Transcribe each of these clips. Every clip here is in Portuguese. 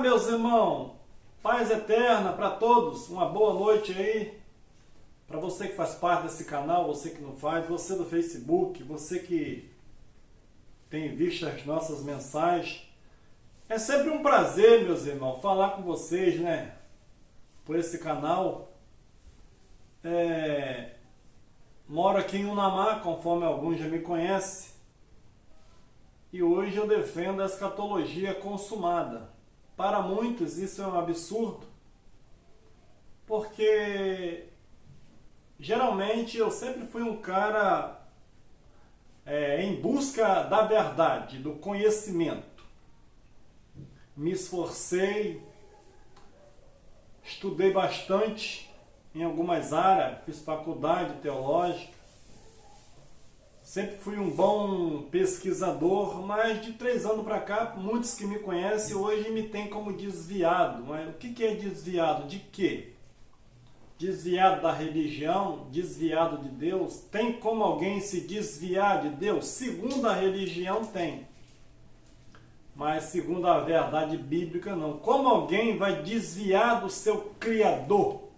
Meus irmãos, paz eterna para todos, uma boa noite aí, para você que faz parte desse canal, você que não faz, você do Facebook, você que tem visto as nossas mensagens. É sempre um prazer, meus irmãos, falar com vocês, né, por esse canal. Moro aqui em Unamá, conforme alguns já me conhecem, e hoje eu defendo a escatologia consumada. Para muitos isso é um absurdo, porque geralmente eu sempre fui um cara em busca da verdade, do conhecimento. Me esforcei, estudei bastante em algumas áreas, fiz faculdade teológica, sempre fui um bom pesquisador, mas de 3 anos para cá, muitos que me conhecem hoje me têm como desviado. Mas o que é desviado? De quê? Desviado da religião, desviado de Deus. Tem como alguém se desviar de Deus? Segundo a religião tem, mas segundo a verdade bíblica não. Como alguém vai desviar do seu Criador?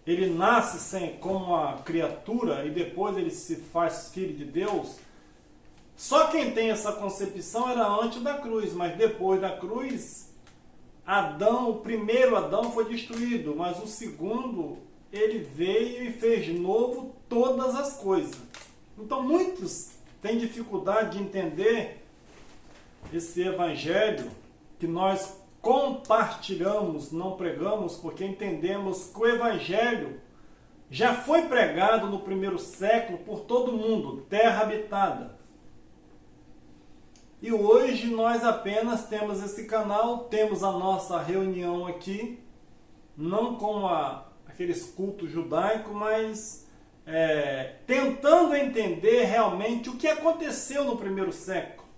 Ele nasce como uma criatura e depois ele se faz filho de Deus. Só quem tem essa concepção era antes da cruz, mas depois da cruz, Adão, o primeiro Adão foi destruído, mas o segundo, ele veio e fez novo todas as coisas. Então muitos têm dificuldade de entender esse evangelho que nós compartilhamos, não pregamos, porque entendemos que o evangelho já foi pregado no primeiro século por todo mundo, terra habitada. E hoje nós apenas temos esse canal, temos a nossa reunião aqui, não como aqueles cultos judaicos, mas tentando entender realmente o que aconteceu no primeiro século.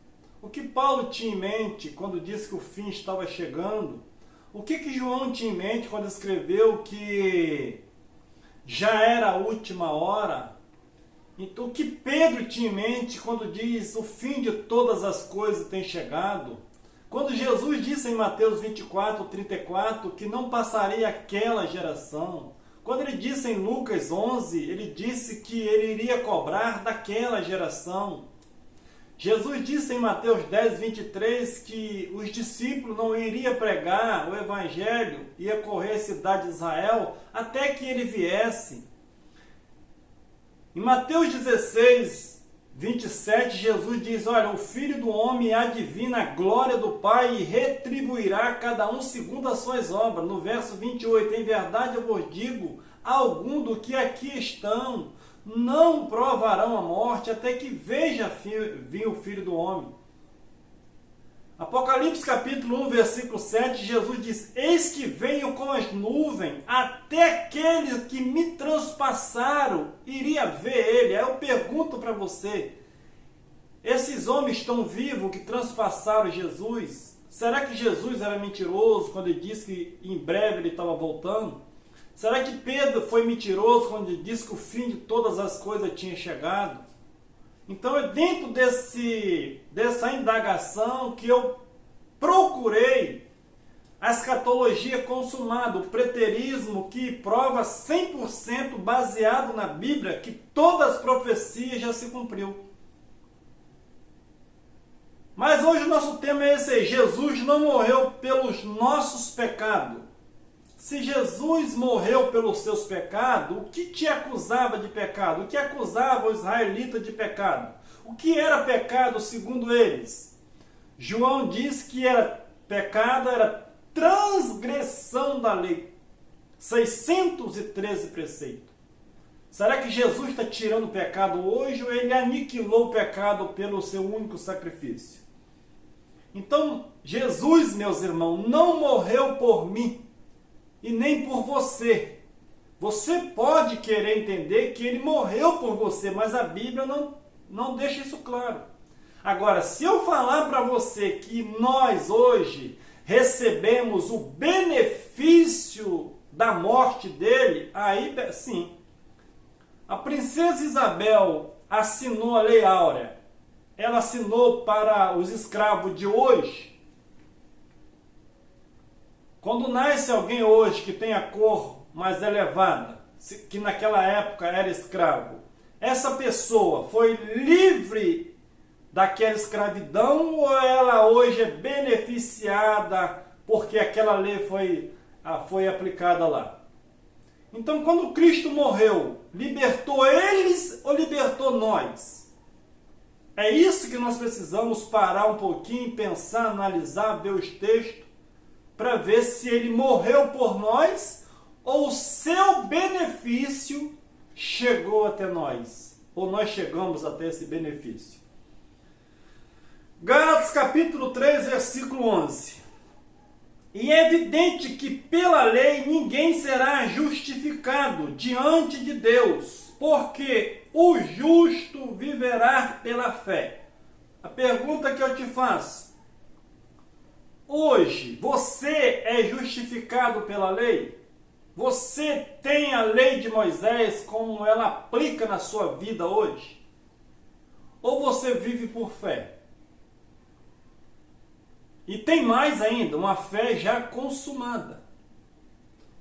O que Paulo tinha em mente quando disse que o fim estava chegando? O que João tinha em mente quando escreveu que já era a última hora? Então, o que Pedro tinha em mente quando diz o fim de todas as coisas tem chegado? Quando Jesus disse em Mateus 24, 34 que não passaria aquela geração. Quando ele disse em Lucas 11, ele disse que ele iria cobrar daquela geração. Jesus disse em Mateus 10, 23 que os discípulos não iriam pregar o Evangelho, ia correr a cidade de Israel até que ele viesse. Em Mateus 16, 27, Jesus diz, olha, o Filho do Homem há de vir na glória do Pai e retribuirá cada um segundo as suas obras. No verso 28, em verdade eu vos digo, algum do que aqui estão não provarão a morte até que veja vir o Filho do Homem. Apocalipse capítulo 1, versículo 7, Jesus diz, eis que venho com as nuvens, até aqueles que me transpassaram iria ver ele. Aí eu pergunto para você, esses homens estão vivos que transpassaram Jesus? Será que Jesus era mentiroso quando ele disse que em breve ele estava voltando? Será que Pedro foi mentiroso quando ele disse que o fim de todas as coisas tinha chegado? Então é dentro dessa indagação que eu procurei a escatologia consumada, o preterismo que prova 100% baseado na Bíblia que todas as profecias já se cumpriu. Mas hoje o nosso tema é esse aí, Jesus não morreu pelos nossos pecados. Se Jesus morreu pelos seus pecados, o que te acusava de pecado? O que acusava o israelita de pecado? O que era pecado segundo eles? João diz que pecado era transgressão da lei. 613 preceitos. Será que Jesus está tirando o pecado hoje ou ele aniquilou o pecado pelo seu único sacrifício? Então, Jesus, meus irmãos, não morreu por mim e nem por você. Você pode querer entender que ele morreu por você, mas a Bíblia não deixa isso claro. Agora, se eu falar para você que nós hoje recebemos o benefício da morte dele, aí sim. A princesa Isabel assinou a Lei Áurea. Ela assinou para os escravos de hoje. Quando nasce alguém hoje que tem a cor mais elevada, que naquela época era escravo, essa pessoa foi livre daquela escravidão ou ela hoje é beneficiada porque aquela lei foi aplicada lá? Então, quando Cristo morreu, libertou eles ou libertou nós? É isso que nós precisamos parar um pouquinho, pensar, analisar, ver os textos, para ver se ele morreu por nós ou o seu benefício chegou até nós, ou nós chegamos até esse benefício. Gálatas capítulo 3, versículo 11. E é evidente que pela lei ninguém será justificado diante de Deus, porque o justo viverá pela fé. A pergunta que eu te faço: hoje você é justificado pela lei? Você tem a lei de Moisés como ela aplica na sua vida hoje? Ou você vive por fé? E tem mais ainda, uma fé já consumada.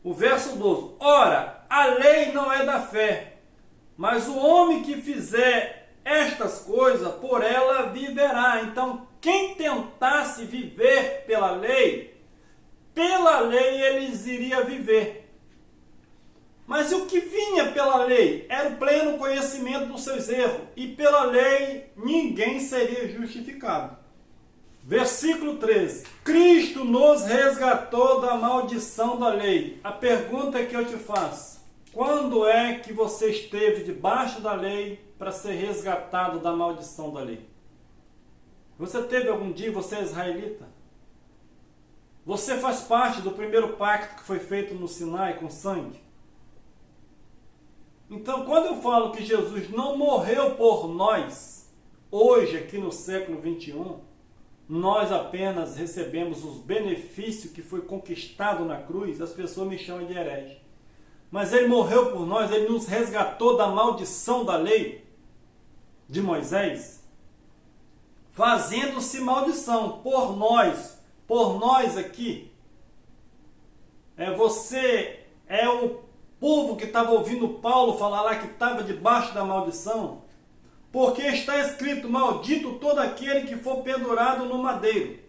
O verso 12. Ora, a lei não é da fé, mas o homem que fizer estas coisas, por ela viverá. Então, quem tentasse viver pela lei eles iriam viver. Mas o que vinha pela lei era o pleno conhecimento dos seus erros. E pela lei ninguém seria justificado. Versículo 13. Cristo nos resgatou da maldição da lei. A pergunta que eu te faço: quando é que você esteve debaixo da lei para ser resgatado da maldição da lei? Você teve algum dia, você é israelita? Você faz parte do primeiro pacto que foi feito no Sinai com sangue? Então, quando eu falo que Jesus não morreu por nós, hoje, aqui no século 21, nós apenas recebemos os benefícios que foi conquistado na cruz, as pessoas me chamam de herege. Mas ele morreu por nós, ele nos resgatou da maldição da lei de Moisés, fazendo-se maldição por nós aqui. Você é o povo que estava ouvindo Paulo falar lá que estava debaixo da maldição, porque está escrito: maldito todo aquele que for pendurado no madeiro.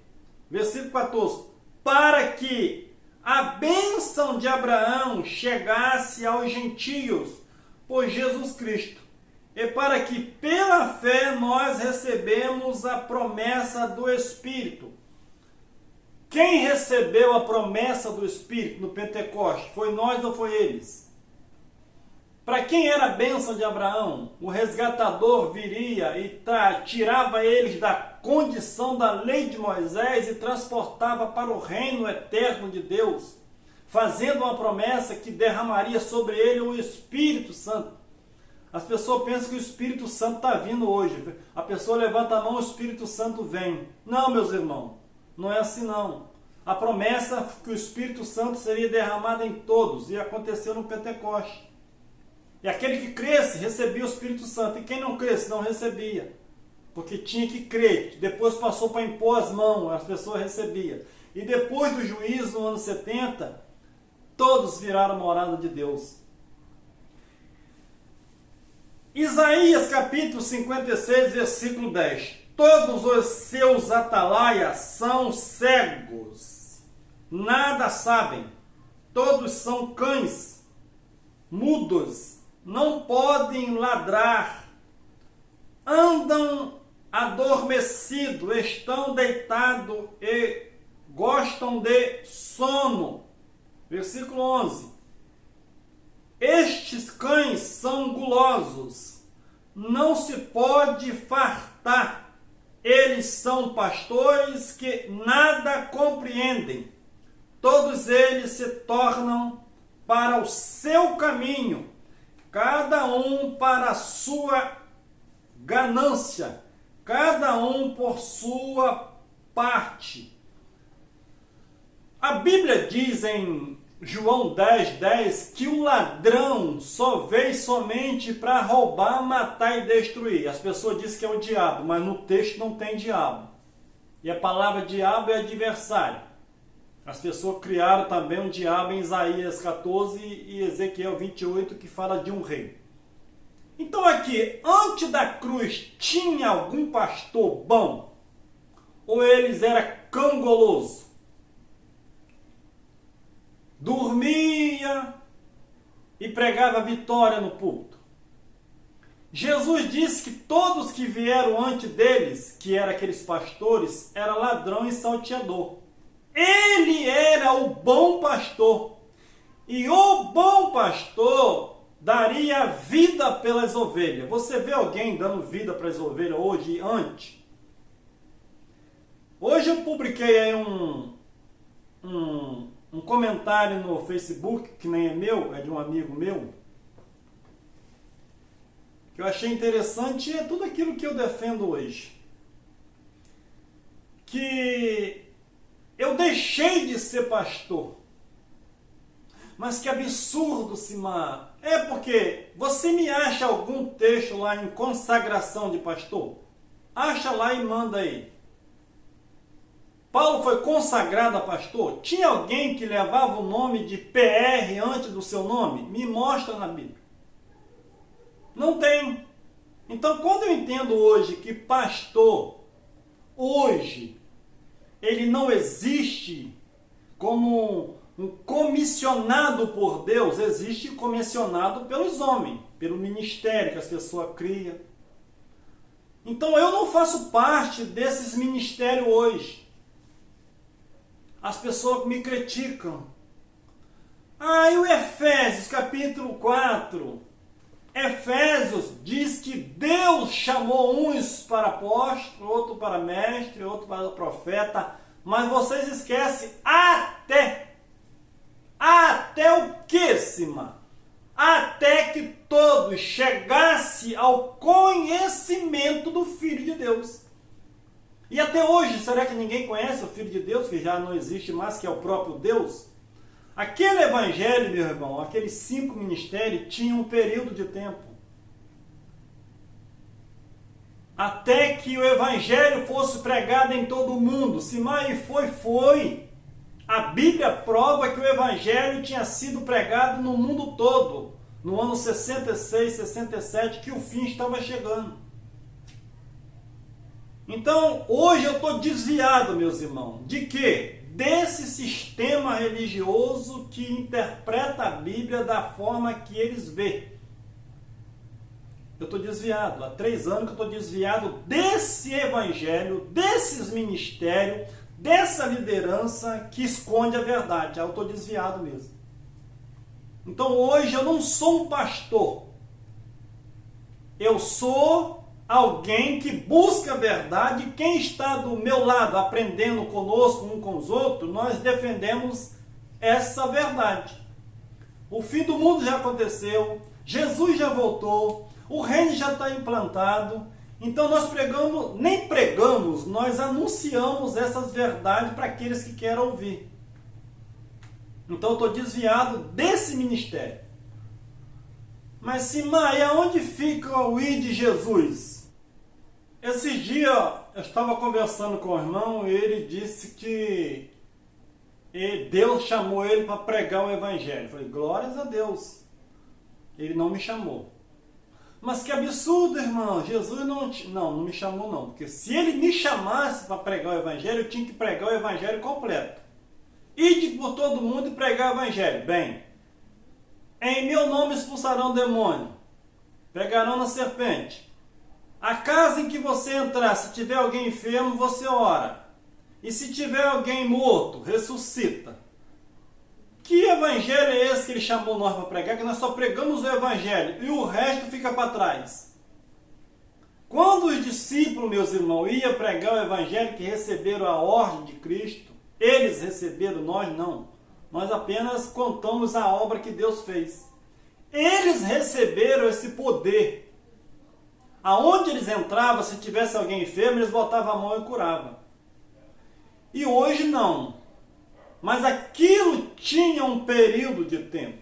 Versículo 14. Para que a bênção de Abraão chegasse aos gentios por Jesus Cristo, e para que pela fé nós recebemos a promessa do Espírito. Quem recebeu a promessa do Espírito no Pentecoste? Foi nós ou foi eles? Para quem era a bênção de Abraão? O resgatador viria e tirava eles da condição da lei de Moisés e transportava para o reino eterno de Deus, fazendo uma promessa que derramaria sobre ele o Espírito Santo. As pessoas pensam que o Espírito Santo está vindo hoje. A pessoa levanta a mão, o Espírito Santo vem. Não, meus irmãos, não é assim não. A promessa que o Espírito Santo seria derramado em todos, e aconteceu no Pentecoste. E aquele que cresce recebia o Espírito Santo, e quem não cresce não recebia, porque tinha que crer. Depois passou para impor as mãos, as pessoas recebiam. E depois do juízo, no ano 70, todos viraram morada de Deus. Isaías capítulo 56, versículo 10. Todos os seus atalaias são cegos, nada sabem, todos são cães, mudos, não podem ladrar, andam adormecidos, estão deitados e gostam de sono. Versículo 11. Estes cães são gulosos, não se pode fartar. Eles são pastores que nada compreendem. Todos eles se tornam para o seu caminho, cada um para a sua ganância, cada um por sua parte. A Bíblia diz em João 10:10 que o ladrão só veio somente para roubar, matar e destruir. As pessoas dizem que é o diabo, mas no texto não tem diabo. E a palavra diabo é adversário. As pessoas criaram também um diabo em Isaías 14 e Ezequiel 28, que fala de um rei. Então aqui, antes da cruz, tinha algum pastor bom? Ou eles eram cangoloso? Dormia e pregava vitória no púlpito. Jesus disse que todos que vieram antes deles, que eram aqueles pastores, era ladrão e salteador. Ele era o bom pastor. E o bom pastor daria vida pelas ovelhas. Você vê alguém dando vida para as ovelhas hoje, antes? Hoje eu publiquei aí um comentário no Facebook, que nem é meu, é de um amigo meu, que eu achei interessante, e é tudo aquilo que eu defendo hoje. Que eu deixei de ser pastor. Mas que absurdo, Simar. É porque você me acha algum texto lá em consagração de pastor? Acha lá e manda aí. Paulo foi consagrado a pastor? Tinha alguém que levava o nome de PR antes do seu nome? Me mostra na Bíblia. Não tem. Então, quando eu entendo hoje que pastor, hoje, ele não existe como um comissionado por Deus, existe comissionado pelos homens, pelo ministério que as pessoas criam. Então, eu não faço parte desses ministérios hoje. As pessoas me criticam. E o Efésios, capítulo 4. Efésios diz que Deus chamou uns para apóstolo, outro para mestre, outro para profeta. Mas vocês esquecem até. Até o que, Sima? Até que todos chegassem ao conhecimento do Filho de Deus. E até hoje, será que ninguém conhece o Filho de Deus, que já não existe mais, que é o próprio Deus? Aquele evangelho, meu irmão, aqueles 5 ministérios, tinha um período de tempo. Até que o evangelho fosse pregado em todo o mundo. Se mais foi. A Bíblia prova que o evangelho tinha sido pregado no mundo todo. No ano 66, 67, que o fim estava chegando. Então, hoje eu estou desviado, meus irmãos, de quê? Desse sistema religioso que interpreta a Bíblia da forma que eles vê. Eu estou desviado, há 3 anos que eu estou desviado desse evangelho, desses ministérios, dessa liderança que esconde a verdade. Eu estou desviado mesmo. Então hoje eu não sou um pastor. Eu sou alguém que busca a verdade. Quem está do meu lado, aprendendo conosco, um com os outros, nós defendemos essa verdade. O fim do mundo já aconteceu, Jesus já voltou, o reino já está implantado. Então nós nem pregamos, nós anunciamos essas verdades para aqueles que querem ouvir. Então eu estou desviado desse ministério. Mas Simar, e aonde fica o I de Jesus? Esses dias eu estava conversando com o irmão e ele disse que Deus chamou ele para pregar o evangelho. Eu falei, glórias a Deus. Ele não me chamou. Mas que absurdo, irmão. Jesus não me chamou não. Porque se ele me chamasse para pregar o evangelho, eu tinha que pregar o evangelho completo. Ide por todo mundo e pregar o evangelho. Bem, em meu nome expulsarão demônio, pegarão na serpente. A casa em que você entrar, se tiver alguém enfermo, você ora. E se tiver alguém morto, ressuscita. Que evangelho é esse que ele chamou nós para pregar? Que nós só pregamos o evangelho e o resto fica para trás. Quando os discípulos, meus irmãos, iam pregar o evangelho, que receberam a ordem de Cristo, eles receberam, nós não. Nós apenas contamos a obra que Deus fez. Eles receberam esse poder. Aonde eles entravam, se tivesse alguém enfermo, eles botavam a mão e curavam. E hoje não. Mas aquilo tinha um período de tempo.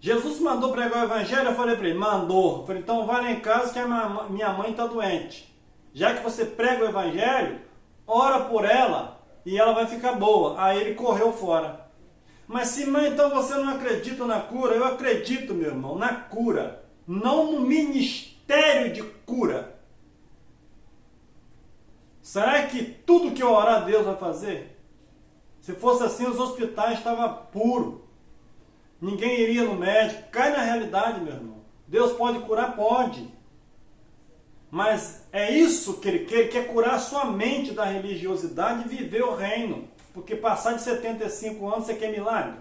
Jesus mandou pregar o evangelho, eu falei para ele, mandou. Eu falei, então vai lá em casa que a minha mãe está doente. Já que você prega o evangelho, ora por ela, e ela vai ficar boa. Aí ele correu fora. Mas Simão, então você não acredita na cura? Eu acredito, meu irmão, na cura. Não no ministério de cura. Será que tudo que eu orar Deus vai fazer? Se fosse assim, os hospitais estavam puros. Ninguém iria no médico. Cai na realidade, meu irmão. Deus pode curar? Pode. Mas é isso que ele quer. Ele quer curar a sua mente da religiosidade e viver o reino. Porque passar de 75 anos, você quer milagre?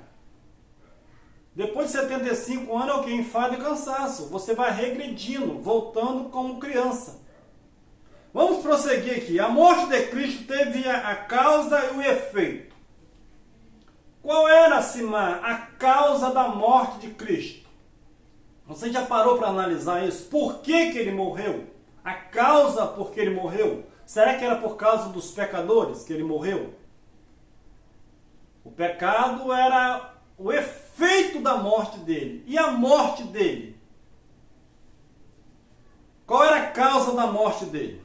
Depois de 75 anos é o que? Enfado e cansaço. Você vai regredindo, voltando como criança. Vamos prosseguir aqui. A morte de Cristo teve a causa e o efeito. Qual era, Simã, a causa da morte de Cristo? Você já parou para analisar isso? Por que que ele morreu? A causa por que ele morreu? Será que era por causa dos pecadores que ele morreu? O pecado era o efeito da morte dele. E a morte dele? Qual era a causa da morte dele?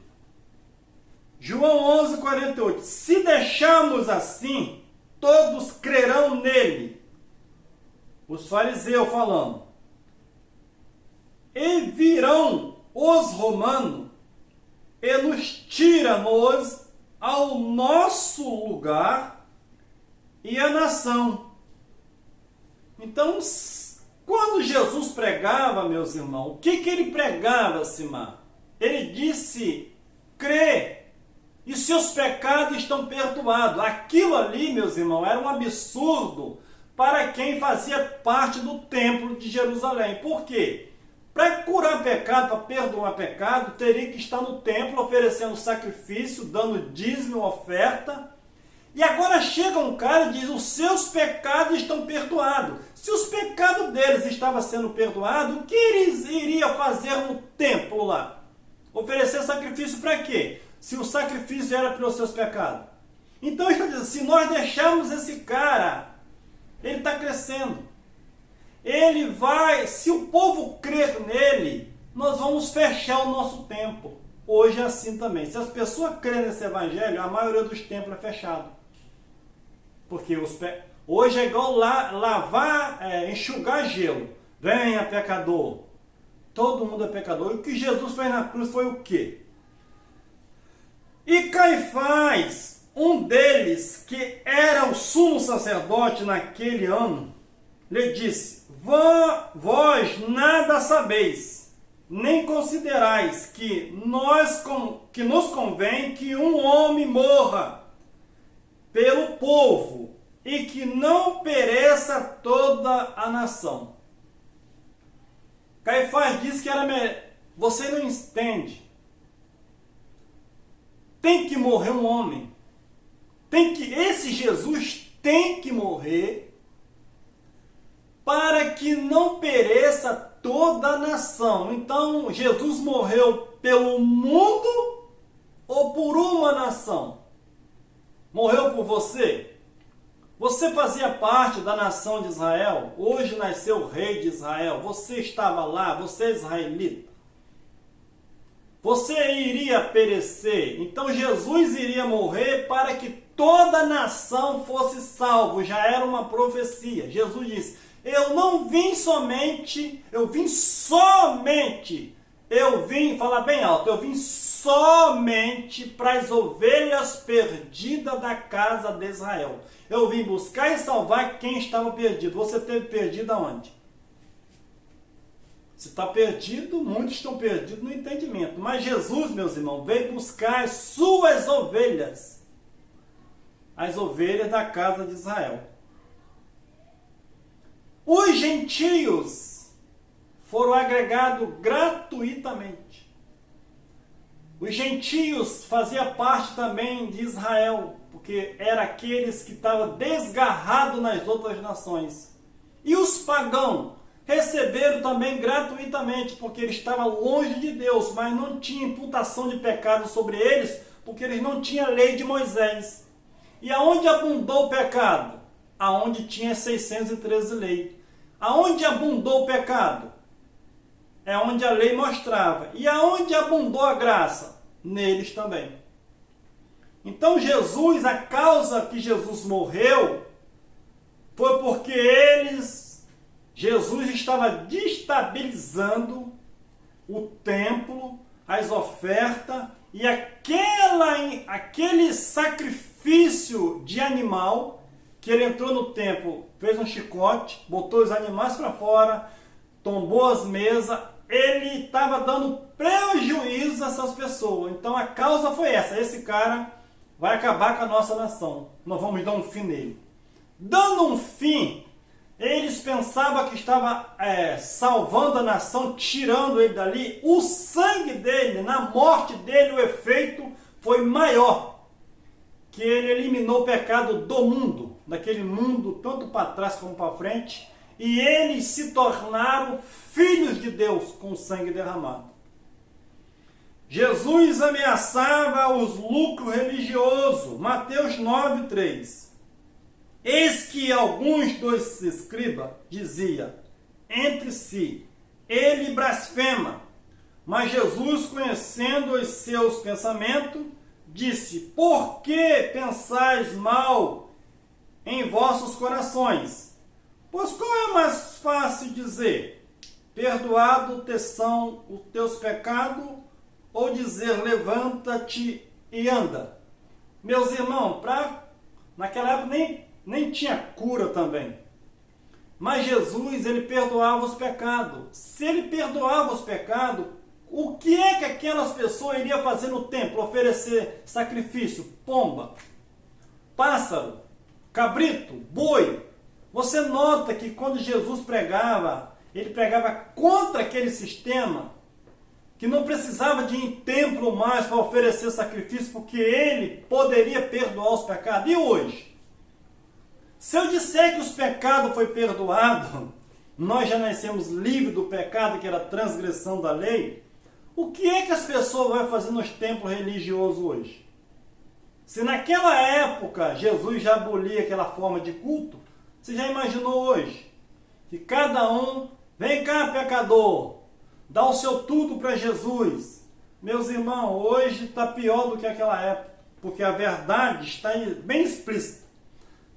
João 11:48. Se deixarmos assim, todos crerão nele. Os fariseus falando. E virão os romanos e nos tira-nos ao nosso lugar e a nação. Então, quando Jesus pregava, meus irmãos, o que ele pregava, Simã? Ele disse, crê, e seus pecados estão perdoados. Aquilo ali, meus irmãos, era um absurdo para quem fazia parte do templo de Jerusalém. Por quê? Para curar pecado, para perdoar pecado, teria que estar no templo oferecendo sacrifício, dando dízimo, oferta. E agora chega um cara e diz, os seus pecados estão perdoados. Se os pecados deles estavam sendo perdoados, o que eles iriam fazer no templo lá? Oferecer sacrifício para quê? Se o sacrifício era pelos seus pecados. Então ele está dizendo, se nós deixarmos esse cara, ele está crescendo. Ele vai, se o povo crer nele, nós vamos fechar o nosso templo. Hoje é assim também. Se as pessoas crerem nesse evangelho, a maioria dos templos é fechado. Porque hoje é igual lavar, enxugar gelo. Venha, pecador. Todo mundo é pecador. E o que Jesus fez na cruz foi o quê? E Caifás, um deles, que era o sumo sacerdote naquele ano, lhe disse, vós nada sabeis, nem considerais que nos convém que um homem morra pelo povo e que não pereça toda a nação. Caifás disse que era melhor. Você não entende. Tem que morrer um homem. Esse Jesus tem que morrer para que não pereça toda a nação. Então, Jesus morreu pelo mundo ou por uma nação? Morreu por você? Você fazia parte da nação de Israel? Hoje nasceu o rei de Israel. Você estava lá, você é israelita. Você iria perecer. Então Jesus iria morrer para que toda a nação fosse salvo. Já era uma profecia. Jesus disse, fala bem alto, eu vim somente para as ovelhas perdidas da casa de Israel. Eu vim buscar e salvar quem estava perdido. Você esteve perdido aonde? Se está perdido, muitos estão perdidos no entendimento. Mas Jesus, meus irmãos, veio buscar as suas ovelhas. As ovelhas da casa de Israel. Os gentios foram agregados gratuitamente. Os gentios faziam parte também de Israel, porque eram aqueles que estavam desgarrados nas outras nações. E os pagãos receberam também gratuitamente, porque eles estavam longe de Deus, mas não tinha imputação de pecado sobre eles, porque eles não tinham a lei de Moisés. E aonde abundou o pecado? Aonde tinha 613 leis. Aonde abundou o pecado? É onde a lei mostrava. E aonde abundou a graça? Neles também. Então a causa que Jesus morreu foi porque Jesus estava destabilizando o templo, as ofertas e aquele sacrifício de animal que ele entrou no templo, fez um chicote, botou os animais para fora, tombou as mesas, ele estava dando prejuízo a essas pessoas. Então a causa foi essa: esse cara vai acabar com a nossa nação, nós vamos dar um fim nele. Dando um fim, eles pensavam que estava salvando a nação, tirando ele dali. O sangue dele, na morte dele, o efeito foi maior, que ele eliminou o pecado do mundo, daquele mundo tanto para trás como para frente, e eles se tornaram filhos de Deus com o sangue derramado. Jesus ameaçava os lucros religiosos. Mateus 9:3. Eis que alguns dos escribas diziam entre si: ele blasfema. Mas Jesus, conhecendo os seus pensamentos, disse: por que pensais mal em vossos corações? Pois qual é mais fácil dizer: perdoado te são os teus pecados, ou dizer: levanta-te e anda? Meus irmãos, naquela época nem tinha cura também. Mas Jesus, ele perdoava os pecados. Se ele perdoava os pecados, o que é que aquelas pessoas iriam fazer no templo? Oferecer sacrifício, pomba, pássaro, cabrito, boi. Você nota que quando Jesus pregava, ele pregava contra aquele sistema, que não precisava de ir em templo mais para oferecer sacrifício, porque ele poderia perdoar os pecados. E hoje? Se eu disser que os pecados foi perdoado, nós já nascemos livres do pecado, que era a transgressão da lei, o que é que as pessoas vão fazer nos templos religiosos hoje? Se naquela época Jesus já abolia aquela forma de culto, você já imaginou hoje? Que cada um, vem cá pecador, dá o seu tudo para Jesus. Meus irmãos, hoje está pior do que aquela época, porque a verdade está bem explícita,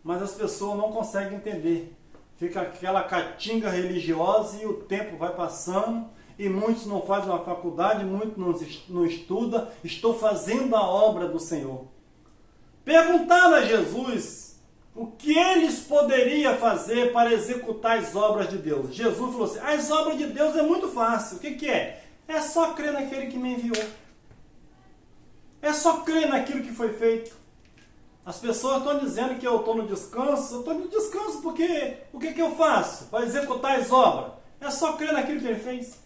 mas as pessoas não conseguem entender. Fica aquela catinga religiosa e o tempo vai passando e muitos não fazem uma faculdade, muitos não estudam. Estou fazendo a obra do Senhor. Perguntaram a Jesus o que eles poderiam fazer para executar as obras de Deus. Jesus falou assim: as obras de Deus é muito fácil. O que é? É só crer naquele que me enviou. É só crer naquilo que foi feito. As pessoas estão dizendo que eu estou no descanso. Eu estou no descanso porque o que eu faço para executar as obras? É só crer naquilo que ele fez.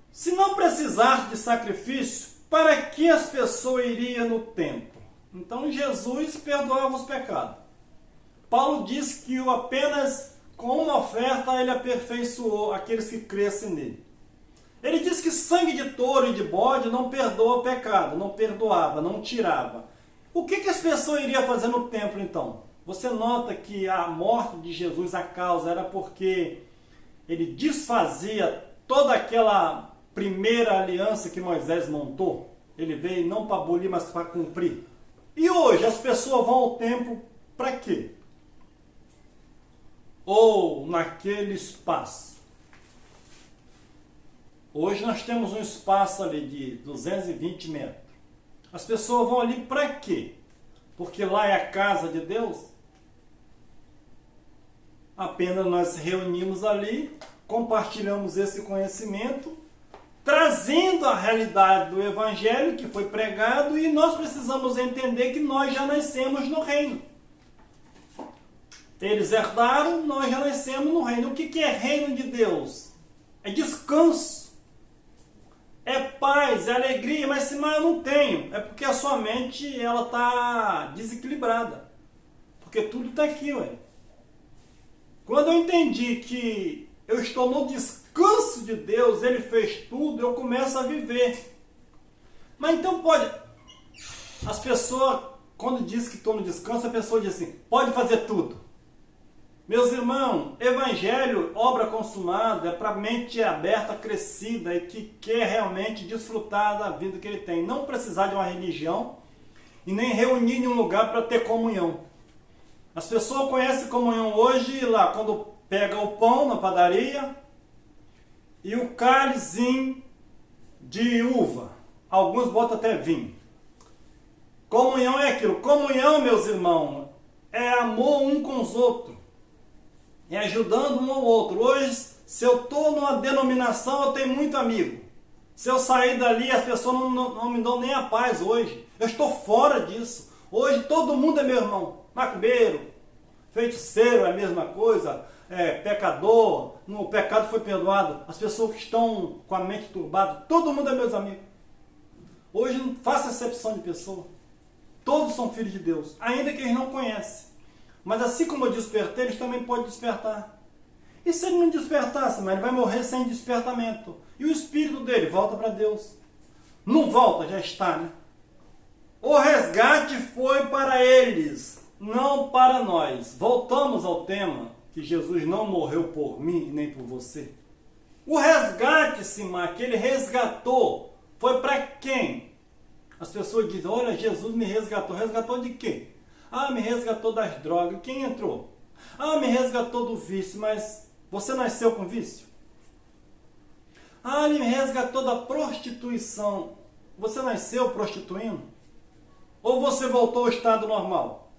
Se não precisasse de sacrifício, para que as pessoas iriam no templo? Então Jesus perdoava os pecados. Paulo diz que apenas com uma oferta ele aperfeiçoou aqueles que crescem nele. Ele diz que sangue de touro e de bode não perdoa o pecado, não perdoava, não tirava. O que as pessoas iriam fazer no templo então? Você nota que a morte de Jesus, a causa era porque ele desfazia toda aquela primeira aliança que Moisés montou. Ele veio não para abolir, mas para cumprir. E hoje as pessoas vão ao templo para quê? Ou naquele espaço. Hoje nós temos um espaço ali de 220 metros. As pessoas vão ali para quê? Porque lá é a casa de Deus? Apenas nós reunimos ali, compartilhamos esse conhecimento, trazendo a realidade do Evangelho que foi pregado, e nós precisamos entender que nós já nascemos no reino. Eles herdaram, nós já nascemos no reino. O que é reino de Deus? É descanso. É paz, é alegria, mas se eu não tenho, é porque a sua mente ela está desequilibrada. Porque tudo está aqui, ué. Quando eu entendi que eu estou no descanso de Deus, Ele fez tudo, eu começo a viver. Mas então pode... As pessoas, quando diz que estou no descanso, a pessoa diz assim, pode fazer tudo. Meus irmãos, evangelho, obra consumada, é para mente aberta, crescida e que quer realmente desfrutar da vida que ele tem. Não precisar de uma religião e nem reunir em um lugar para ter comunhão. As pessoas conhecem comunhão hoje lá, quando pega o pão na padaria e o cálicezinho de uva. Alguns botam até vinho. Comunhão é aquilo. Comunhão, meus irmãos, é amor um com os outros. É ajudando um ao outro. Hoje, se eu estou numa denominação, eu tenho muito amigo. Se eu sair dali, as pessoas não me dão nem a paz hoje. Eu estou fora disso. Hoje todo mundo é meu irmão. Macumbeiro, feiticeiro é a mesma coisa. Pecador, o pecado foi perdoado. As pessoas que estão com a mente turbada, todo mundo é meus amigos. Hoje não faço exceção de pessoa. Todos são filhos de Deus, ainda que eles não conhecem. Mas assim como eu despertei, eles também podem despertar. E se ele não despertasse, mas ele vai morrer sem despertamento. E o espírito dele volta para Deus. Não volta, já está, né? O resgate foi para eles, não para nós. Voltamos ao tema que Jesus não morreu por mim nem por você. O resgate, Simar, que ele resgatou, foi para quem? As pessoas dizem, olha, Jesus me resgatou. Resgatou de quê? Ah, me resgatou das drogas. Quem entrou? Ah, me resgatou do vício. Mas você nasceu com vício? Ah, ele me resgatou da prostituição. Você nasceu prostituindo? Ou você voltou ao estado normal?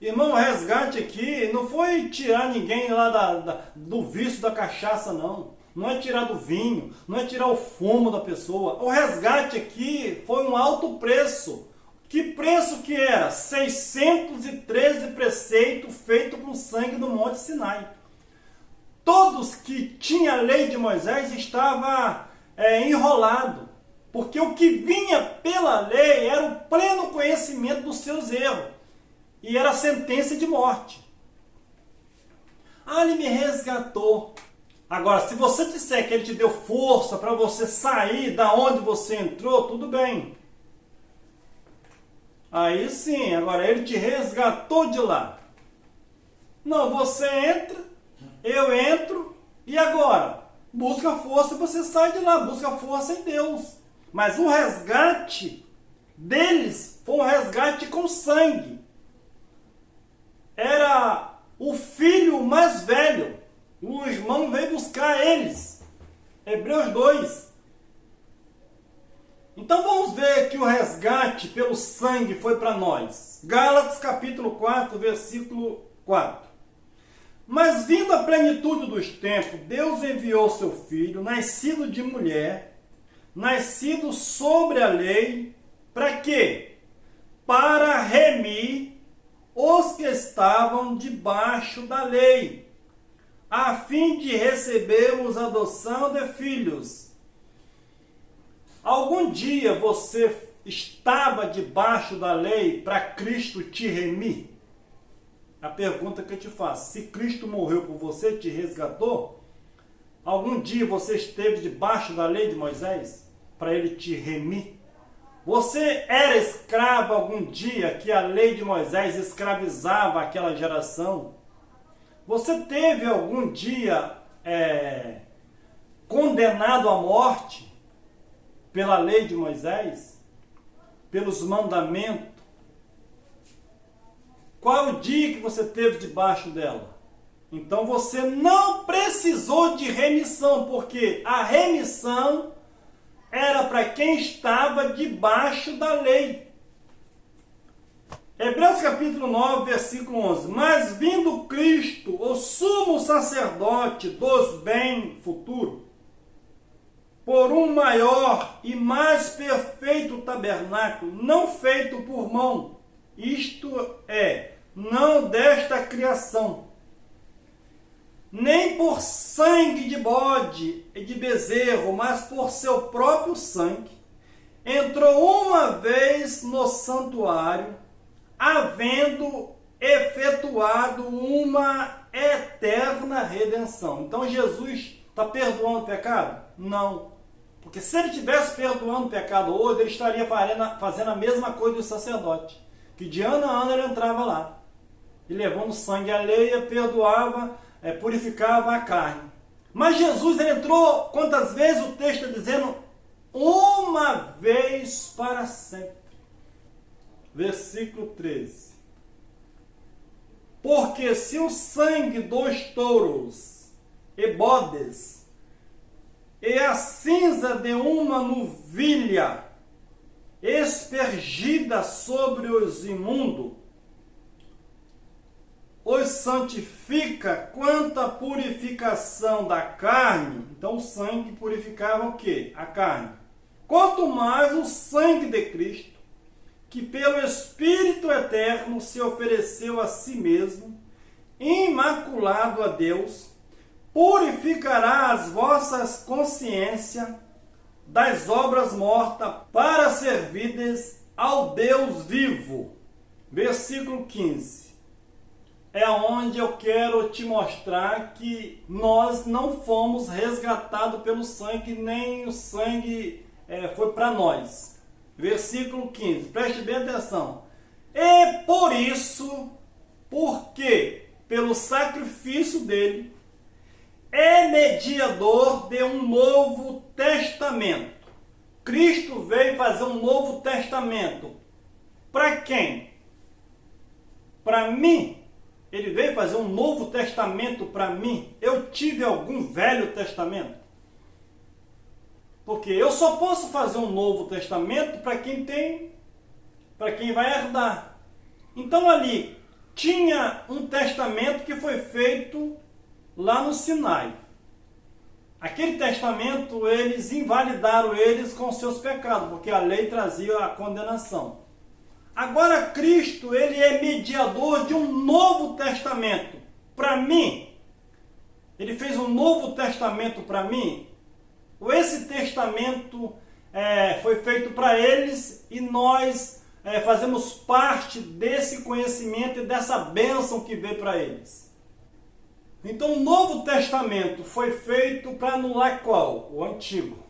Irmão, o resgate aqui não foi tirar ninguém lá do vício da cachaça, não. Não é tirar do vinho, não é tirar o fumo da pessoa. O resgate aqui foi um alto preço. Que preço que era? 613 preceitos feitos com sangue do Monte Sinai. Todos que tinham a lei de Moisés estavam enrolados. Porque o que vinha pela lei era o pleno conhecimento dos seus erros. E era a sentença de morte. Ah, ele me resgatou. Agora, se você disser que ele te deu força para você sair da onde você entrou, tudo bem. Aí sim, agora ele te resgatou de lá. Não, você entra, eu entro, e agora? Busca força e você sai de lá, busca força em Deus. Mas o resgate deles foi um resgate com sangue. Era o filho mais velho. O irmão veio buscar eles. Hebreus 2. Então vamos ver que o resgate pelo sangue foi para nós. Gálatas capítulo 4, versículo 4. Mas vindo a plenitude dos tempos, Deus enviou seu filho, nascido de mulher, nascido sobre a lei, para quê? Para remir os que estavam debaixo da lei, a fim de recebermos a adoção de filhos. Algum dia você estava debaixo da lei para Cristo te remir? A pergunta que eu te faço, se Cristo morreu por você, te resgatou, algum dia você esteve debaixo da lei de Moisés para ele te remir? Você era escravo algum dia que a lei de Moisés escravizava aquela geração? Você teve algum dia condenado à morte pela lei de Moisés? Pelos mandamentos? Qual o dia que você teve debaixo dela? Então você não precisou de remissão, porque a remissão era para quem estava debaixo da lei. Hebreus capítulo 9, versículo 11. Mas vindo Cristo, o sumo sacerdote dos bens futuros, por um maior e mais perfeito tabernáculo, não feito por mão, isto é, não desta criação, nem por sangue de bode e de bezerro, mas por seu próprio sangue, entrou uma vez no santuário, havendo efetuado uma eterna redenção. Então Jesus está perdoando o pecado? Não. Porque se ele estivesse perdoando o pecado hoje, ele estaria fazendo a mesma coisa do sacerdote. Que de ano a ano ele entrava lá. E levando sangue alheia, perdoava, purificava a carne. Mas Jesus ele entrou, quantas vezes o texto está dizendo? Uma vez para sempre. versículo 13. Porque se o sangue dos touros e bodes e a cinza de uma novilha espergida sobre os imundos os santifica quanto à purificação da carne. Então o sangue purificava o quê? A carne. Quanto mais o sangue de Cristo, que pelo Espírito Eterno se ofereceu a si mesmo, imaculado a Deus, purificará as vossas consciências das obras mortas para servirdes ao Deus vivo. Versículo 15. É onde eu quero te mostrar que nós não fomos resgatados pelo sangue, nem o sangue foi para nós. Versículo 15, preste bem atenção. E por isso, porque pelo sacrifício dele, é mediador de um novo testamento. Cristo veio fazer um novo testamento. Para quem? Para mim. Ele veio fazer um novo testamento para mim. Eu tive algum velho testamento? Porque eu só posso fazer um novo testamento para quem tem, para quem vai herdar. Então ali tinha um testamento que foi feito lá no Sinai. Aquele testamento, eles invalidaram eles com seus pecados, porque a lei trazia a condenação. Agora Cristo, ele é mediador de um novo testamento para mim. Ele fez um novo testamento para mim. Esse testamento foi feito para eles e nós fazemos parte desse conhecimento e dessa bênção que veio para eles. Então o Novo Testamento foi feito para anular qual? O Antigo.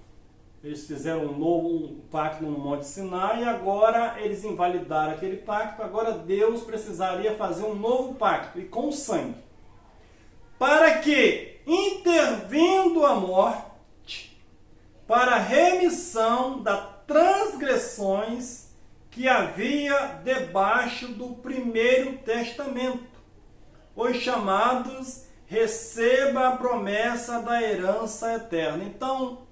Eles fizeram um pacto no Monte Sinai e agora eles invalidaram aquele pacto. Agora Deus precisaria fazer um novo pacto, e com sangue. Para que, intervindo a morte, para a remissão das transgressões que havia debaixo do primeiro testamento, os chamados receba a promessa da herança eterna. Então,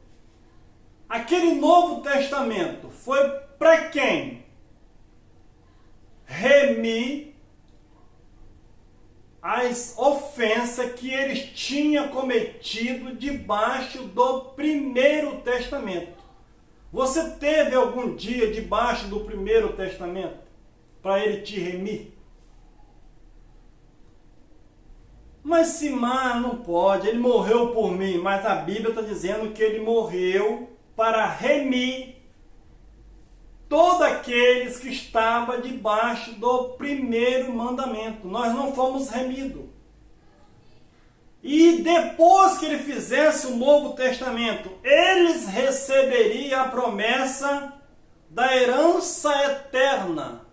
aquele Novo Testamento foi para quem? Remir as ofensas que eles tinham cometido debaixo do primeiro testamento. Você teve algum dia debaixo do primeiro testamento para ele te remir? Mas Simar não pode, ele morreu por mim, mas a Bíblia está dizendo que ele morreu para remir todos aqueles que estavam debaixo do primeiro mandamento. Nós não fomos remidos. E depois que ele fizesse o Novo Testamento, eles receberiam a promessa da herança eterna.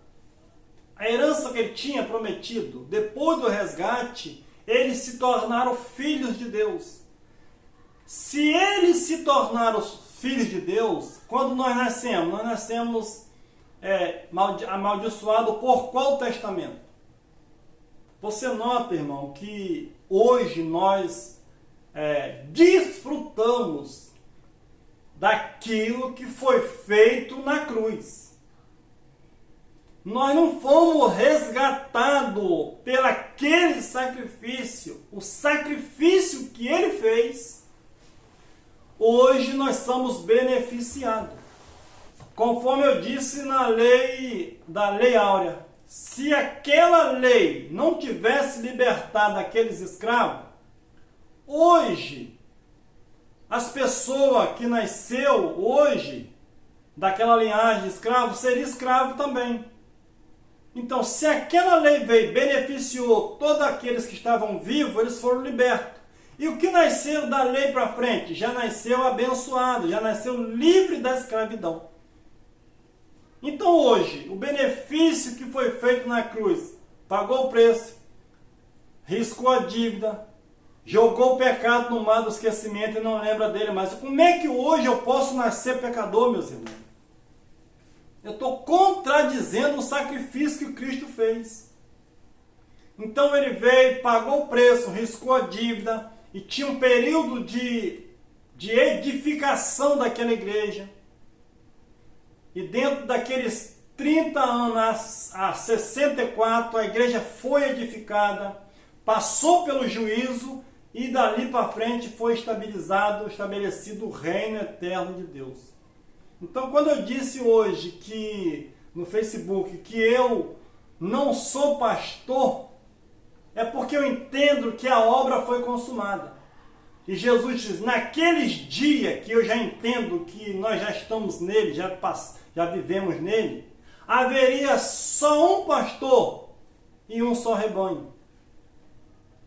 A herança que ele tinha prometido. Depois do resgate, eles se tornaram filhos de Deus. Se eles se tornaram filhos de Deus, quando nós nascemos amaldiçoados por qual testamento? Você nota, irmão, que hoje nós desfrutamos daquilo que foi feito na cruz. Nós não fomos resgatados pelo aquele sacrifício, o sacrifício que ele fez. Hoje nós somos beneficiados. Conforme eu disse na lei da Lei Áurea, se aquela lei não tivesse libertado aqueles escravos, hoje, as pessoas que nasceu hoje, daquela linhagem de escravo, seria escravo também. Então, se aquela lei veio e beneficiou todos aqueles que estavam vivos, eles foram libertos. E o que nasceu da lei para frente? Já nasceu abençoado, já nasceu livre da escravidão. Então hoje, o benefício que foi feito na cruz, pagou o preço, riscou a dívida, jogou o pecado no mar do esquecimento e não lembra dele mais. Como é que hoje eu posso nascer pecador, meus irmãos? Eu estou contradizendo o sacrifício que Cristo fez. Então ele veio, pagou o preço, riscou a dívida e tinha um período de edificação daquela igreja. E dentro daqueles 30 anos a 64, a igreja foi edificada, passou pelo juízo e dali para frente foi estabelecido o reino eterno de Deus. Então, quando eu disse hoje que no Facebook que eu não sou pastor, é porque eu entendo que a obra foi consumada. E Jesus diz, naqueles dias que eu já entendo que nós já estamos nele, já vivemos nele, haveria só um pastor e um só rebanho.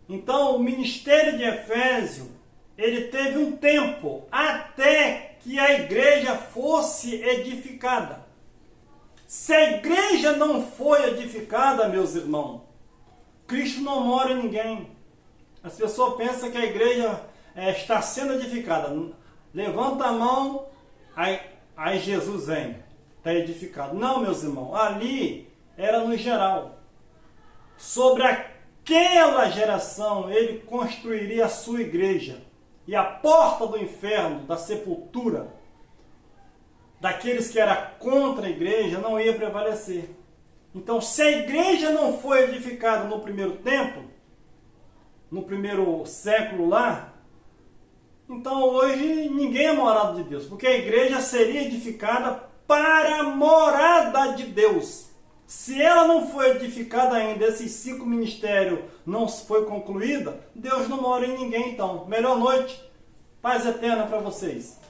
Então, o ministério de Efésio, ele teve um tempo até que a igreja fosse edificada. Se a igreja não foi edificada, meus irmãos, Cristo não mora em ninguém. As pessoas pensam que a igreja está sendo edificada. Levanta a mão, aí Jesus vem, está edificado. Não, meus irmãos, ali era no geral. Sobre aquela geração, ele construiria a sua igreja. E a porta do inferno, da sepultura, daqueles que eram contra a igreja, não ia prevalecer. Então, se a igreja não foi edificada no primeiro tempo, no primeiro século lá, então hoje ninguém é morado de Deus, porque a igreja seria edificada para a morada de Deus. Se ela não foi edificada ainda, esses 5 ministérios não foi concluída, Deus não mora em ninguém então. Melhor noite, paz eterna para vocês.